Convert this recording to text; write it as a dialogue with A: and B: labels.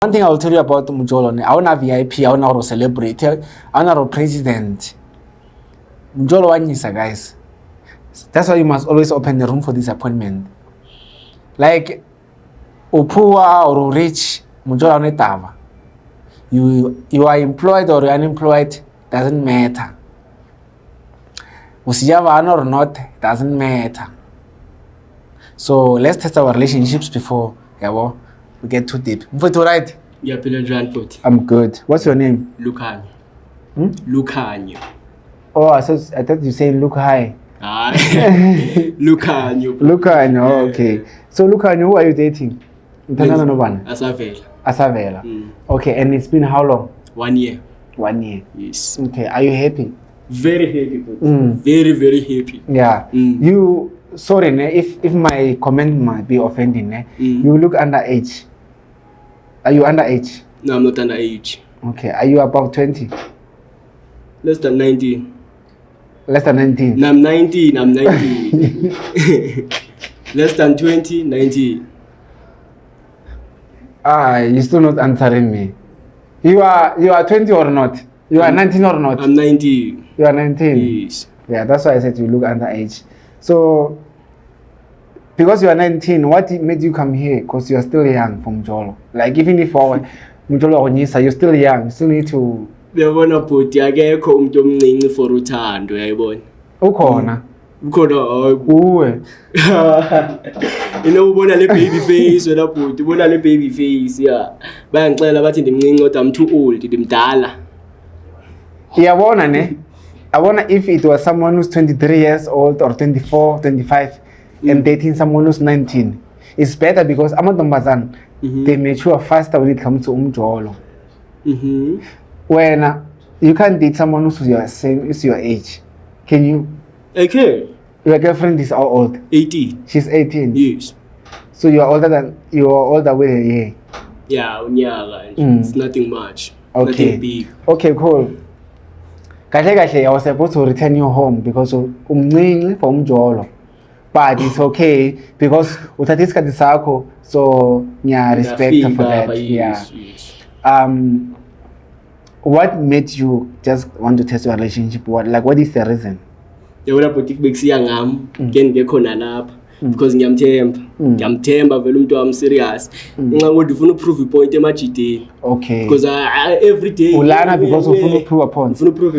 A: One thing I'll tell you about Mjolo, I want a VIP, I want a celebrity, I want a president. Mjolo wanyisa, guys. That's why you must always open the room for disappointment. Like, poor or rich, Mjolo onetava. You are employed or unemployed, doesn't matter. Usijava or not, doesn't matter. So let's test our relationships before we get too deep. Mfuthu, right?
B: Yeah,
A: I'm good. What's your name?
B: Lukhanyo. Lukhanyo.
A: Oh, I thought you said look high.
B: Lukhanyo.
A: Lukhanyo, okay. So Lukhanyo, who are you dating? Asavela. Okay, and it's been how long?
B: 1 year.
A: 1 year.
B: Yes.
A: Okay, are you happy?
B: Very happy, very, very happy.
A: Yeah. You, sorry, if my comment might be offending, you look underage. Are you underage?
B: No, I'm not underage.
A: Okay, are you about 20?
B: Less than 19.
A: Less than 19?
B: No, I'm 19, Less than 20, 19.
A: You're still not answering me. You are 20 or not? You are 19 or not?
B: I'm 19.
A: You are 19?
B: Yes.
A: Yeah, that's why I said you look underage. So, because you are 19, what made you come here? Because you are still young from Mjolo. Like, even if Mjolo you're still young, you still need to...
B: Uyabona bhuti akekho umuntu omncinci for uthando uyayibona.
A: Ukhona.
B: Ukhona
A: uwe.
B: Ubona le baby face wena bhuti, ubona le baby face yeah. Bayangixela bathi ndimncinci kodwa I'm too old, ndimdala.
A: Iyabona ne? I wonder if it was someone who's 23 years old or 24, 25 and dating someone who's 19. It's better because amantombazana they mature faster when it comes to Mjolo. When you can't date someone who's your age. Can you?
B: Okay.
A: Your girlfriend is how old?
B: 18.
A: She's 18.
B: Yes.
A: So you are older with a year.
B: Yeah, it's nothing much.
A: Okay.
B: Nothing big.
A: Okay, cool. Kahle, I was supposed to return you home because umncinci for Mjolo. But it's okay because uthatha isikhathi sakho, so respect for that.
B: Yes,
A: Yeah.
B: yes.
A: What made you just want to test your relationship? What is the reason?
B: Yabona bhuti bekusiya ngami ke ngekhona lapha because ngiyamthemba vele umuntu wami serious. Ngicela ufuna uprove ipoint emajideni.
A: Okay.
B: Because every day
A: ulana because ufuna uprove a point.
B: Ufuna uprove